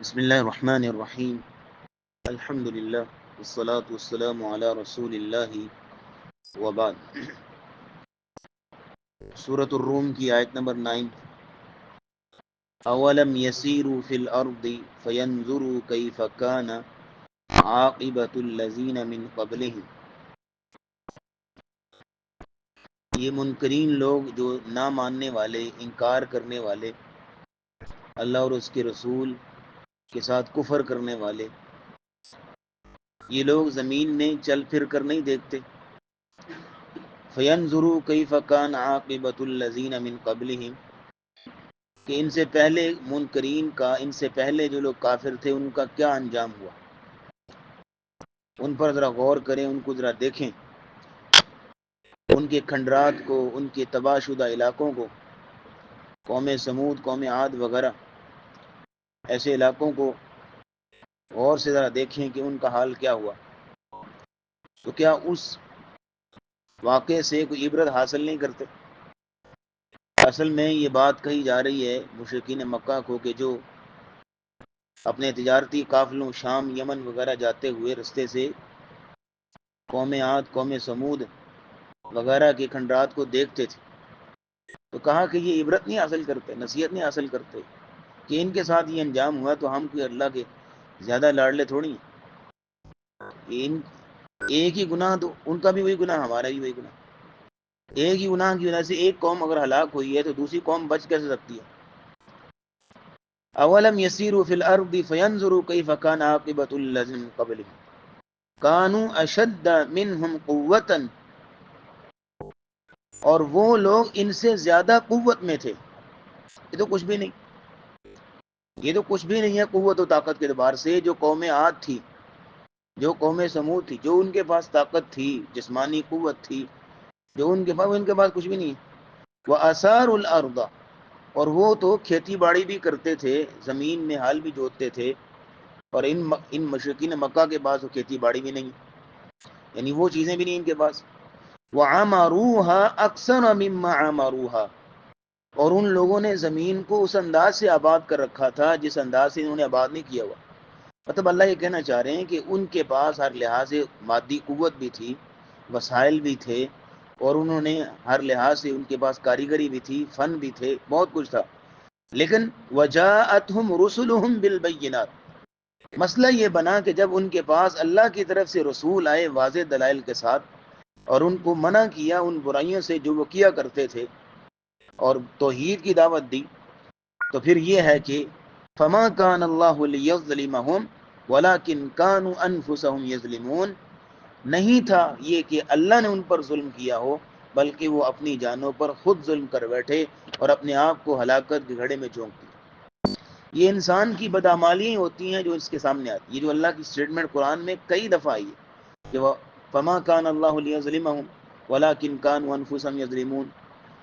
بسم اللہ الرحمن الرحیم الحمد للہ والصلاة والسلام علی رسول اللہ وبعد۔ سورۃ الروم کی آیت نمبر 9۔ اولم یسیروا فی الارض فینظروا کیف کان عاقبۃ الذین من قبلہم۔ یہ منکرین لوگ جو نہ ماننے والے، انکار کرنے والے، اللہ اور اس کے رسول کے ساتھ کفر کرنے والے، یہ لوگ زمین میں چل پھر کر نہیں دیکھتے۔ فینظروا کیف کان عاقبۃ الذین من قبلہم، کہ ان سے پہلے منکرین کا، ان سے پہلے جو لوگ کافر تھے ان کا کیا انجام ہوا، ان پر ذرا غور کریں، ان کو ذرا دیکھیں، ان کے کھنڈرات کو، ان کے تباہ شدہ علاقوں کو، قوم سمود، قوم عاد وغیرہ ایسے علاقوں کو غور سے ذرا دیکھیں کہ ان کا حال کیا ہوا۔ تو کیا اس واقعے سے کوئی عبرت حاصل نہیں کرتے؟ اصل میں یہ بات کہی جا رہی ہے مشرکین مکہ کو کہ جو اپنے تجارتی قافلوں شام، یمن وغیرہ جاتے ہوئے رستے سے قوم عاد، قوم سمود وغیرہ کے کھنڈرات کو دیکھتے تھے، تو کہا کہ یہ عبرت نہیں حاصل کرتے، نصیحت نہیں حاصل کرتے کہ ان کے ساتھ یہ انجام ہوا تو ہم کوئی اللہ کے زیادہ لاڈلے تھوڑی ہیں۔ ایک ہی گناہ، تو ان کا بھی وہی گناہ، ہمارا بھی وہی گناہ۔ ایک ہی گناہ کی وجہ سے ایک قوم اگر ہلاک ہوئی ہے تو دوسری قوم بچ کیسے سکتی ہے؟ اولم یسیروا فی الارض فینظروا کیف کان عاقبۃ الذین من قبلہم کانوا اشد منہم قوۃ، اور وہ لوگ ان سے زیادہ قوت میں تھے۔ یہ تو کچھ بھی نہیں، یہ تو کچھ بھی نہیں ہے قوت و طاقت کے اعتبار سے۔ جو قوم عاد تھی، جو قوم سمود تھی، جو ان کے پاس طاقت تھی، جسمانی قوت تھی، جو ان کے پاس کچھ بھی نہیں ہے۔ وَأَثَارُوا الْأَرْضَ، اور وہ تو کھیتی باڑی بھی کرتے تھے، زمین میں حال بھی جوتتے تھے، اور ان مشرکین مکہ کے پاس وہ کھیتی باڑی بھی نہیں، یعنی وہ چیزیں بھی نہیں ان کے پاس۔ وَعَمَرُوهَا أَكْثَرَ مِمَّا عَمَرُوهَا، اور ان لوگوں نے زمین کو اس انداز سے آباد کر رکھا تھا جس انداز سے انہوں نے آباد نہیں کیا ہوا۔ مطلب اللہ یہ کہنا چاہ رہے ہیں کہ ان کے پاس ہر لحاظ سے مادی قوت بھی تھی، وسائل بھی تھے، اور انہوں نے ہر لحاظ سے ان کے پاس کاریگری بھی تھی، فن بھی تھے، بہت کچھ تھا، لیکن وجاءتہم رسلہم بالبینات، مسئلہ یہ بنا کہ جب ان کے پاس اللہ کی طرف سے رسول آئے واضح دلائل کے ساتھ، اور ان کو منع کیا ان برائیوں سے جو وہ کیا کرتے تھے، اور توحید کی دعوت دی، تو پھر یہ ہے کہ فما کان اللہ لیظلمہم ولکن کانوا انفسہم یظلمون، نہیں تھا یہ کہ اللہ نے ان پر ظلم کیا ہو، بلکہ وہ اپنی جانوں پر خود ظلم کر بیٹھے اور اپنے آپ کو ہلاکت کے گھڑے میں جھونک دیے۔ یہ انسان کی بدعمالیاں ہوتی ہیں جو اس کے سامنے آتی ہے۔ یہ جو اللہ کی سٹیٹمنٹ قرآن میں کئی دفعہ آئی ہے کہ وہ فما کان اللہ لیظلمہم ولکن کانوا انفسہم یظلمون،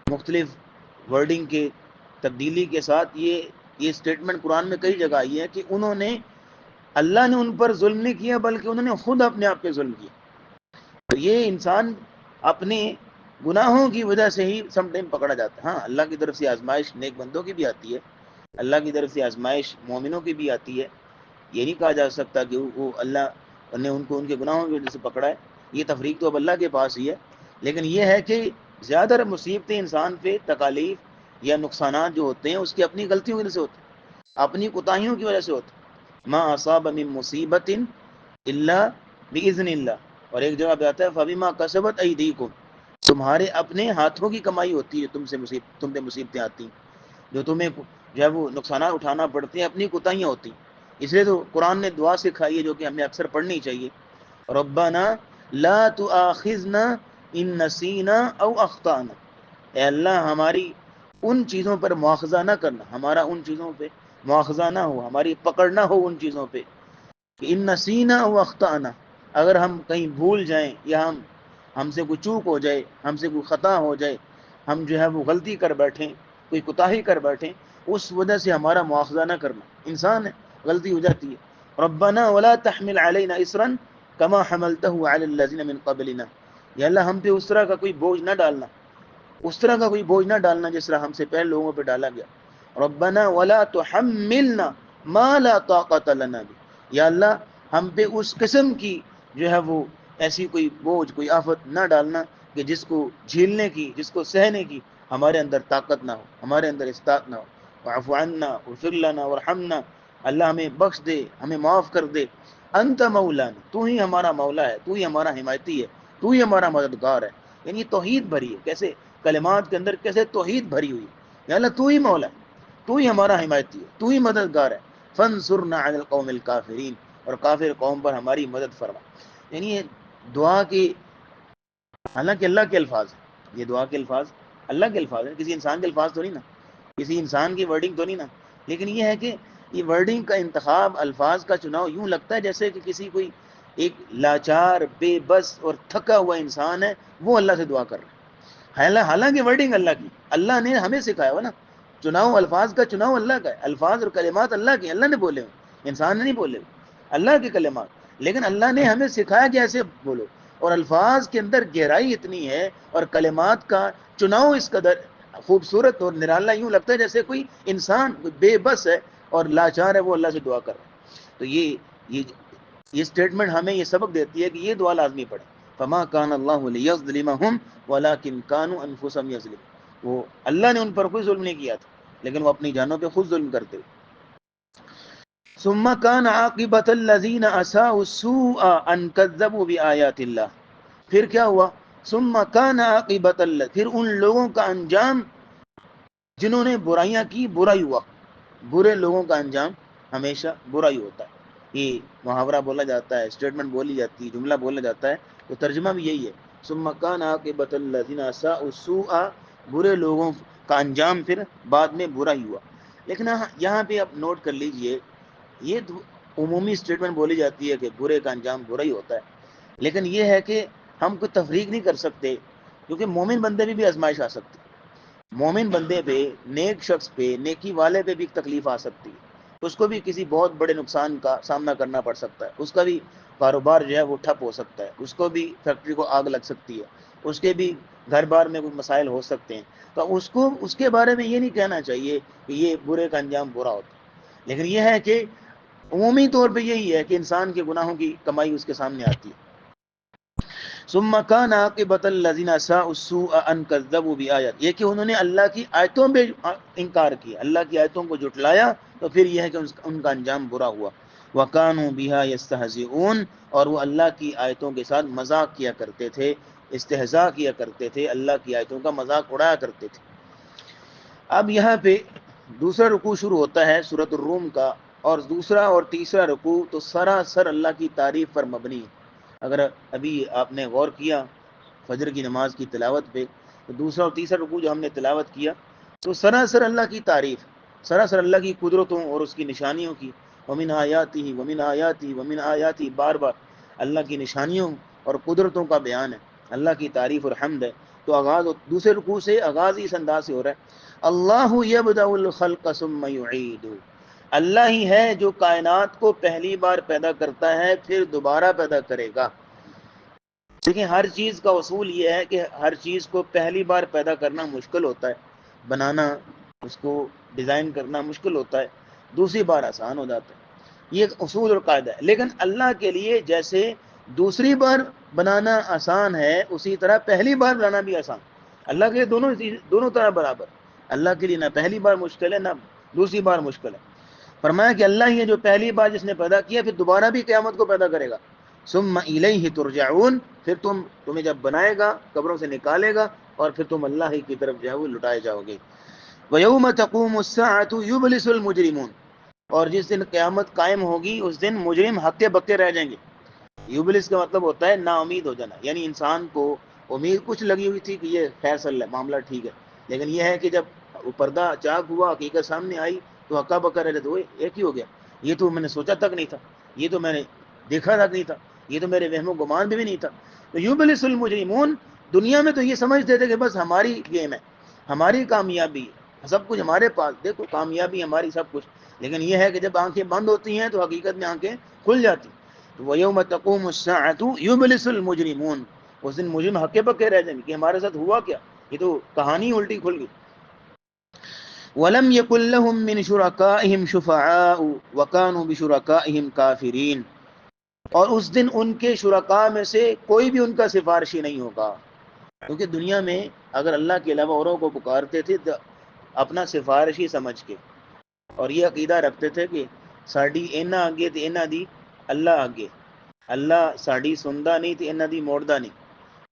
مختلف ورڈنگ کے تبدیلی کے ساتھ یہ سٹیٹمنٹ قرآن میں کئی جگہ آئی ہے کہ انہوں نے، اللہ نے ان پر ظلم نہیں کیا بلکہ انہوں نے خود اپنے آپ پہ ظلم کیا۔ تو یہ انسان اپنے گناہوں کی وجہ سے ہی سم ٹائم پکڑا جاتا ہے۔ ہاں، اللہ کی طرف سے آزمائش نیک بندوں کی بھی آتی ہے، اللہ کی طرف سے آزمائش مومنوں کی بھی آتی ہے، یہ نہیں کہا جا سکتا کہ وہ اللہ نے ان کو ان کے گناہوں کی وجہ سے پکڑا ہے، یہ تفریق تو اب اللہ کے پاس ہی ہے۔ لیکن یہ ہے کہ زیادہ تر مصیبتیں انسان پہ، تکالیف یا نقصانات جو ہوتے ہیں اس کی اپنی غلطیوں کی وجہ سے ہوتے ہیں، اپنی کوتاہیوں کی وجہ سے ہوتے ہیں۔ ما اصاب من مصیبت الا باذن اللہ، اور ایک جگہ پہ آتا ہے فبما کسبت ایدیکم، تمہارے اپنے ہاتھوں کی کمائی ہوتی ہے، تم پہ مصیبتیں آتی ہیں، جو تمہیں جو ہے وہ نقصانات اٹھانا پڑتے ہیں، اپنی کوتاہیاں ہوتی ہیں۔ اس لیے تو قرآن نے دعا سکھائی ہے جو کہ ہمیں اکثر پڑھنی چاہیے، ربنا لا تؤاخذنا ان نسینا او اخطانا، اے اللہ ہماری ان چیزوں پر مواخذہ نہ کرنا، ہمارا ان چیزوں پہ مواخذہ نہ ہو، ہماری پکڑ نہ ہو ان چیزوں پہ، کہ ان نسینا او اخطانا، اگر ہم کہیں بھول جائیں یا ہم سے کوئی چوک ہو جائے، ہم سے کوئی خطا ہو جائے، ہم جو ہے وہ غلطی کر بیٹھیں، کوئی کوتاہی کر بیٹھیں، اس وجہ سے ہمارا مواخذہ نہ کرنا، انسان ہے، غلطی ہو جاتی ہے۔ ربنا ولا تحمل علینا اسرا کما حملتہ علی الذین من قبلنا، یا اللہ ہم پہ اس طرح کا کوئی بوجھ نہ ڈالنا، اس طرح کا کوئی بوجھ نہ ڈالنا جس طرح ہم سے پہلے لوگوں پہ ڈالا گیا۔ ربنا ولا تحملنا ما لا طاقت لنا بھی، یا اللہ ہم پہ اس قسم کی جو ہے وہ ایسی کوئی بوجھ، کوئی آفت نہ ڈالنا کہ جس کو جھیلنے کی، جس کو سہنے کی ہمارے اندر طاقت نہ ہو، ہمارے اندر استطاعت نہ ہو۔ واعف عنا واغفر لنا وارحمنا، اللہ ہمیں بخش دے، ہمیں معاف کر دے۔ انت مولانا، تو ہی ہمارا مولا ہے، تو ہی ہمارا حمایتی ہے، تو ہی ہمارا مددگار ہے۔ یعنی توحید بھری ہے، کیسے کلمات کے اندر کیسے توحید بھری ہوئی ہے۔ یا اللہ تو ہی مولا ہے، تو ہی ہمارا حمایتی ہے، تو ہی مددگار ہے۔ فانصرنا علی القوم الکافرین، اور کافر قوم پر ہماری مدد فرما۔ یعنی یہ دعا کی، حالانکہ اللہ کے الفاظ ہیں، یہ دعا کے الفاظ اللہ کے الفاظ ہیں، کسی انسان کے الفاظ تو نہیں نا، کسی انسان کی ورڈنگ تو نہیں نا۔ لیکن یہ ہے کہ یہ ورڈنگ کا انتخاب، الفاظ کا چناؤ یوں لگتا ہے جیسے کہ کسی کوئی ایک لاچار، بے بس اور تھکا ہوا انسان ہے، وہ اللہ سے دعا کر رہا ہے۔ حالانکہ ورڈنگ اللہ کی، اللہ نے ہمیں سکھایا ہوا نا، چناؤ الفاظ کا چناؤ اللہ کا ہے، الفاظ اور کلمات اللہ کے، اللہ نے بولے ہوئے، انسان نے نہیں بولے ہوئے، اللہ کے کلمات، لیکن اللہ نے ہمیں سکھایا کہ ایسے بولو۔ اور الفاظ کے اندر گہرائی اتنی ہے اور کلمات کا چناؤ اس قدر خوبصورت اور نرالا، یوں لگتا ہے جیسے کوئی انسان بے بس ہے اور لاچار ہے، وہ اللہ سے دعا کر رہا ہے۔ تو یہ سٹیٹمنٹ ہمیں یہ سبق دیتی ہے کہ یہ دعا لازمی پڑھے۔ فما کان اللہ لیظلمہم ولکن کانوا انفسہم یظلمون، وہ اللہ نے ان پر کوئی ظلم نہیں کیا تھا، لیکن وہ اپنی جانوں پہ خود ظلم کرتے ہوئے۔ ثم كان عاقبۃ الذین اساءوا السوء ان کذبوا بآیات اللہ، پھر کیا ہوا؟ ثم كان عاقبۃ پھر ان لوگوں کا انجام جنہوں نے برائیاں کی، برا ہی ہوا۔ برے لوگوں کا انجام ہمیشہ برا ہی ہوتا ہے۔ یہ محاورہ بولا جاتا ہے، اسٹیٹمنٹ بولی جاتی ہے، جملہ بولا جاتا ہے، تو ترجمہ بھی یہی ہے، ثم كان عاقبۃ الذین اساءوا السوء، برے لوگوں کا انجام پھر بعد میں برا ہی ہوا۔ لیکن یہاں پہ آپ نوٹ کر لیجئے، یہ عمومی اسٹیٹمنٹ بولی جاتی ہے کہ برے کا انجام برا ہی ہوتا ہے، لیکن یہ ہے کہ ہم کوئی تفریق نہیں کر سکتے، کیونکہ مومن بندے بھی آزمائش آ سکتی ہے۔ مومن بندے پہ، نیک شخص پہ، نیکی والے پہ بھی تکلیف آ سکتی ہے، اس کو بھی کسی بہت بڑے نقصان کا سامنا کرنا پڑ سکتا ہے، اس کا بھی کاروبار جو ہے وہ ٹھپ ہو سکتا ہے، اس کو بھی فیکٹری کو آگ لگ سکتی ہے، اس کے بھی گھر بار میں کوئی مسائل ہو سکتے ہیں۔ تو اس کے بارے میں یہ نہیں کہنا چاہیے کہ یہ برے کا انجام برا ہوتا ہے، لیکن یہ ہے کہ عمومی طور پہ یہی ہے کہ انسان کے گناہوں کی کمائی اس کے سامنے آتی ہے۔ ثم كان عاقبۃ الذین اساءوا السوء ان کذبوا بآیات، یہ کہ انہوں نے اللہ کی آیتوں پہ انکار کیا، اللہ کی آیتوں کو جھٹلایا، تو پھر یہ ہے کہ ان کا انجام برا ہوا۔ وَكَانُوا بِهَا يَسْتَهْزِئُونَ، اور وہ اللہ کی آیتوں کے ساتھ مذاق کیا کرتے تھے، استہزاء کیا کرتے تھے، اللہ کی آیتوں کا مذاق اڑایا کرتے تھے۔ اب یہاں پہ دوسرا رکوع شروع ہوتا ہے سورۃ الروم کا، اور دوسرا اور تیسرا رکوع تو سراسر اللہ کی تعریف پر مبنی ہے۔ اگر ابھی آپ نے غور کیا فجر کی نماز کی تلاوت پہ، تو دوسرا اور تیسرا رکوع جو ہم نے تلاوت کیا تو سراسر اللہ کی تعریف، سراسر اللہ کی قدرتوں اور اس کی نشانیوں کی، ومن آیاتہ ومن آیاتہ ومن آیاتہ، بار بار اللہ کی نشانیوں اور قدرتوں کا بیان ہے، اللہ کی تعریف اور حمد ہے۔ تو آغاز دوسرے رکوع سے آغاز اس انداز سے ہو رہا ہے، اللہ یبدأ الخلق ثم یعید، اللہ ہی ہے جو کائنات کو پہلی بار پیدا کرتا ہے پھر دوبارہ پیدا کرے گا۔ دیکھیں ہر چیز کا اصول یہ ہے کہ ہر چیز کو پہلی بار پیدا کرنا مشکل ہوتا ہے، بنانا، اس کو ڈیزائن کرنا مشکل ہوتا ہے، دوسری بار آسان ہو جاتا ہے، یہ ایک اصول اور قاعدہ ہے۔ لیکن اللہ کے لیے جیسے دوسری بار بنانا آسان ہے، اسی طرح پہلی بار بنانا بھی آسان۔ اللہ کے لیے دونوں طرح برابر، اللہ کے لیے نہ پہلی بار مشکل ہے نہ دوسری بار مشکل ہے۔ فرمایا کہ اللہ ہی ہے جو پہلی بار جس نے پیدا کیا پھر دوبارہ بھی قیامت کو پیدا کرے گا۔ ثم الیہ ترجعون، پھر تمہیں جب بنائے گا، قبروں سے نکالے گا، اور پھر تم اللہ ہی کی طرف جو ہے وہ لٹائے جاؤ گے۔ وَيَوْمَ تَقُومُ السَّاعَةُ يُبْلِسُ الْمُجْرِمُونَ، اور جس دن قیامت قائم ہوگی اس دن مجرم ہکے بکے رہ جائیں گے۔ یوبلس کا مطلب ہوتا ہے نا امید ہو جانا، یعنی انسان کو امید کچھ لگی ہوئی تھی کہ یہ خیر صلی ہے، معاملہ ٹھیک ہے، لیکن یہ ہے کہ جب وہ پردہ چاک ہوا، حقیقت سامنے آئی، تو ہکا بکا رہ جاتے، ایک ہی ہو گیا، یہ تو میں نے سوچا تک نہیں تھا، یہ تو میں نے دیکھا تک نہیں تھا، یہ تو میرے وہم و گمان بھی نہیں تھا۔ تو یوبلس المجرمون، دنیا میں تو یہ سمجھتے تھے کہ بس ہماری گیم ہے، ہماری کامیابی ہے، سب کچھ ہمارے پاس، دیکھو کامیابی ہماری سب کچھ، لیکن یہ ہے کہ جب آنکھیں بند ہوتی ہیں تو حقیقت میں آنکھیں کھل جاتی۔ تو وَيَوْمَ تَقُومُ السَّاعَةُ يُبْلِسُ الْمُجْرِمُونَ، اس دن مجرم ہکے بکے رہ جائیں گے کہ ہمارے ساتھ ہوا کیا، یہ تو کہانی الٹی کھل گئی۔ وَلَمْ يَكُنْ لَهُم مِّن شُرَكَائِهِمْ شُفَعَاءُ وَكَانُوا بِشُرَكَائِهِمْ كَافِرِينَ، اور اس دن ان کے شرکاء میں سے کوئی بھی ان کا سفارشی نہیں ہوگا، کیونکہ دنیا میں اگر اللہ کے علاوہ اوروں کو پکارتے تھے تو اپنا سفارشی سمجھ کے، اور یہ عقیدہ رکھتے تھے کہ ساڑی اینا آگے تو اینا دی اللہ آگے، اللہ ساڑی سندا نہیں تو اینا دی موڑدا نہیں،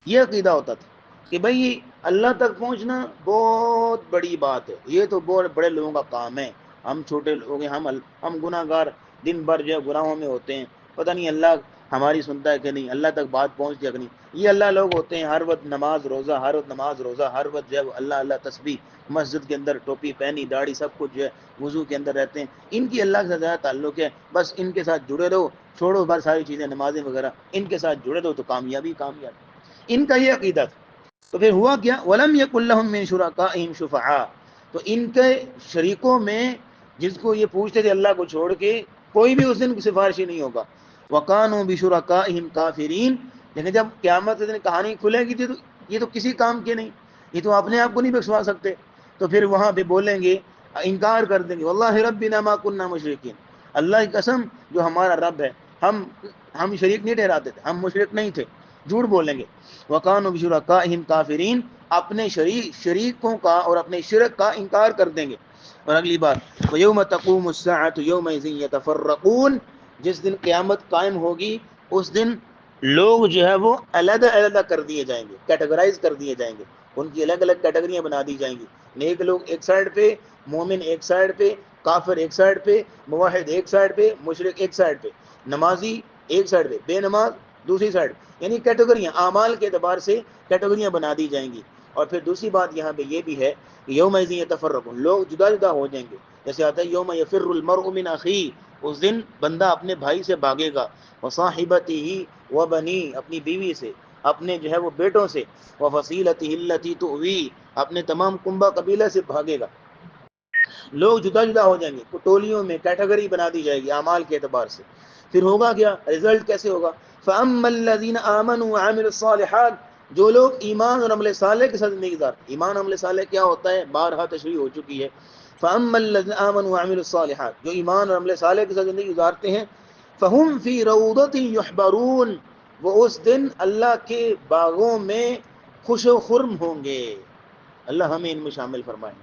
یہ عقیدہ ہوتا تھا کہ بھئی اللہ تک پہنچنا بہت بڑی بات ہے، یہ تو بہت بڑے لوگوں کا کام ہے، ہم چھوٹے لوگ ہیں، ہم گناہ گار دن بھر جو ہے گناہوں میں ہوتے ہیں، پتہ نہیں اللہ ہماری سنتا ہے کہ نہیں، اللہ تک بات پہنچتی ہے کہ نہیں۔ یہ اللہ لوگ ہوتے ہیں ہر وقت نماز روزہ، ہر وقت نماز روزہ، ہر وقت جو ہے اللہ اللہ تسبیح، مسجد کے اندر ٹوپی پہنی، داڑھی سب کچھ جو ہے وضو کے اندر رہتے ہیں، ان کی اللہ سے زیادہ تعلق ہے، بس ان کے ساتھ جڑے رہو، چھوڑو بس ساری چیزیں نمازیں وغیرہ، ان کے ساتھ جڑے رہو تو کامیابی کامیابی، ان کا یہ عقیدہ تھا۔ تو پھر ہوا کیا، وَلَمْ يَكُنْ لَهُم مِّن شُرَكَائِهِمْ شُفَعَاء، تو ان کے شریکوں میں جس کو یہ پوچھتے تھے اللہ کو چھوڑ کے، کوئی بھی اس دن سفارشی نہیں ہوگا، وَكَانُوا بِشُرَكَائِهِمْ كَافِرِينَ، لیکن جب قیامت کے دن کہانی کھلے گی تو یہ تو کسی کام کے نہیں، یہ تو اپنے آپ کو نہیں بخشوا سکتے، تو پھر وہاں پہ بولیں گے، انکار کر دیں گے، واللہ ربنا ما كنا مشرکین، اللہ کی قسم جو ہمارا رب ہے، ہم شریک نہیں ٹھہراتے تھے، ہم مشرک نہیں تھے، جھوٹ بولیں گے۔ وَكَانُوا بِشُرَكَائِهِمْ كَافِرِينَ، اپنے شریکوں کا اور اپنے شرک کا انکار کر دیں گے۔ اور اگلی بات، وَيَوْمَ تَقُومُ السَّاعَةُ يَوْمَئِذٍ يَتَفَرَّقُونَ، جس دن قیامت قائم ہوگی اس دن لوگ جو ہے وہ علیحدہ علیحدہ کر دیے جائیں گے، کیٹیگرائز کر دیے جائیں گے، ان کی الگ الگ کیٹیگریاں بنا دی جائیں گی، نیک لوگ ایک سائڈ پہ، مومن ایک سائڈ پہ، کافر ایک سائڈ پہ، موحد ایک سائڈ پہ، مشرک ایک سائڈ پہ، نمازی ایک سائڈ پہ، بے نماز دوسری سائڈ، یعنی کیٹیگریاں اعمال کے اعتبار سے کیٹیگریاں بنا دی جائیں گی۔ اور پھر دوسری بات یہاں پہ یہ بھی ہے کہ یومئذ یتفرقون، لوگ جدا جدا ہو جائیں گے، جیسے آتا ہے یوم یفر المرء من اخیہ، اس دن بندہ اپنے بھائی سے بھاگے گا، وصاحبتہ وبنی، اپنی بیوی سے، اپنے جو ہے وہ بیٹوں سے، وفصیلتہ التی تؤوی، اپنے تمام کنبہ قبیلہ سے بھاگے گا، لوگ جدا جدا ہو جائیں گے، ٹولیوں میں کیٹیگری بنا دی جائے گی اعمال کے اعتبار سے۔ پھر ہوگا کیا، رزلٹ کیسے ہوگا، فَأَمَّا الَّذِينَ آمَنُوا وَعَمِلُوا الصَّالِحَاتِ، جو لوگ ایمان اور عمل صالح کے ساتھ زندگی گزارتے، ایمان عمل صالح کیا ہوتا ہے بارہا تشریح ہو چکی ہے، فَأَمَّا الَّذِينَ آمَنُوا وَعَمِلُوا الصَّالِحَاتِ، جو ایمان اور عمل صالح کے ساتھ زندگی گزارتے ہیں، فَهُمْ فِي رَوْضَةٍ يُحْبَرُونَ، وہ اس دن اللہ کے باغوں میں خوش و خرم ہوں گے، اللہ ہمیں ان میں شامل فرمائے۔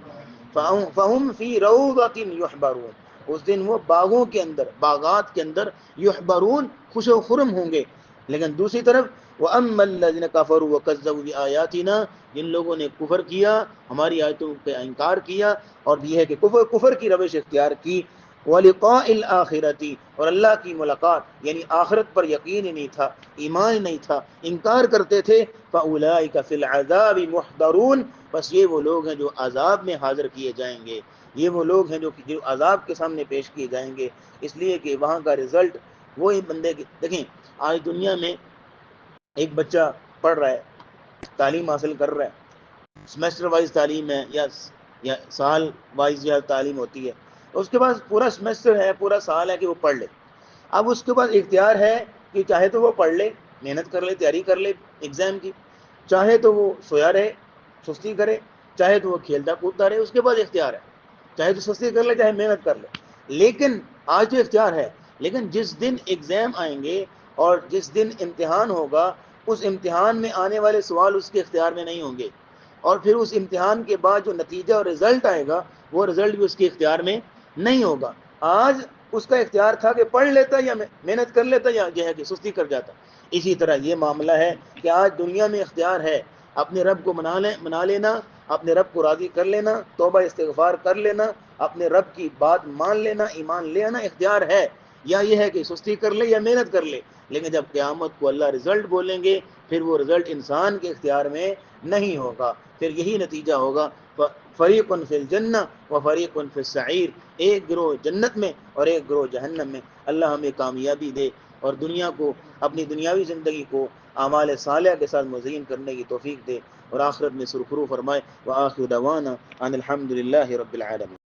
فَهُمْ فِي رَوْضَةٍ يُحْبَرُونَ، اس دن وہ باغوں کے اندر، باغات کے اندر، یحبرون، خوش و خرم ہوں گے۔ لیکن دوسری طرف وَأَمَّا الَّذِينَ كَفَرُوا وَكَذَّبُوا بِآيَاتِنَا، جن لوگوں نے کفر کیا، ہماری آیتوں کا انکار کیا، اور یہ ہے کہ کفر کی روش اختیار کی، وَلِقَاءِ الْآخِرَةِ، اور اللہ کی ملاقات، یعنی آخرت پر یقین ہی نہیں تھا، ایمان ہی نہیں تھا، انکار کرتے تھے، فَأُولَٰئِكَ فِي الْعَذَابِ مُحْضَرُونَ، بس یہ وہ لوگ ہیں جو عذاب میں حاضر کیے جائیں گے، یہ وہ لوگ ہیں جو عذاب کے سامنے پیش کیے جائیں گے، اس لیے کہ وہاں کا رزلٹ وہی بندے کی، دیکھیں آج دنیا میں ایک بچہ پڑھ رہا ہے، تعلیم حاصل کر رہا ہے، سمیسٹر وائز تعلیم ہے یا سال وائز یا تعلیم ہوتی ہے، اس کے پاس پورا سمیسٹر ہے، پورا سال ہے کہ وہ پڑھ لے، اب اس کے پاس اختیار ہے کہ چاہے تو وہ پڑھ لے، محنت کر لے، تیاری کر لے ایگزام کی، چاہے تو وہ سویا رہے، سستی کرے، چاہے تو وہ کھیلتا کودتا رہے، اس کے پاس اختیار ہے، چاہے تو سستی کر لے، چاہے محنت کر لے، لیکن آج تو اختیار ہے، لیکن جس دن ایگزام آئیں گے اور جس دن امتحان ہوگا، اس امتحان میں آنے والے سوال اس کے اختیار میں نہیں ہوں گے، اور پھر اس امتحان کے بعد جو نتیجہ اور رزلٹ آئے گا، وہ رزلٹ بھی اس کے اختیار میں نہیں ہوگا۔ آج اس کا اختیار تھا کہ پڑھ لیتا یا محنت کر لیتا یا جو ہے کہ سستی کر جاتا، اسی طرح یہ معاملہ ہے کہ آج دنیا میں اختیار ہے، اپنے رب کو منا لینا، اپنے رب کو راضی کر لینا، توبہ استغفار کر لینا، اپنے رب کی بات مان لینا، ایمان لے آنا اختیار ہے، یا یہ ہے کہ سستی کر لے یا محنت کر لے، لیکن جب قیامت کو اللہ رزلٹ بولیں گے، پھر وہ رزلٹ انسان کے اختیار میں نہیں ہوگا، پھر یہی نتیجہ ہوگا، فریق فی الجنہ و فریق فی السعیر، ایک گروہ جنت میں اور ایک گروہ جہنم میں۔ اللہ ہمیں کامیابی دے اور دنیا کو، اپنی دنیاوی زندگی کو اعمال صالحہ کے ساتھ مزین کرنے کی توفیق دے، اور آخرت میں سرخرو فرمائے۔ وآخر دعوانا ان الحمد للہ رب العالمین۔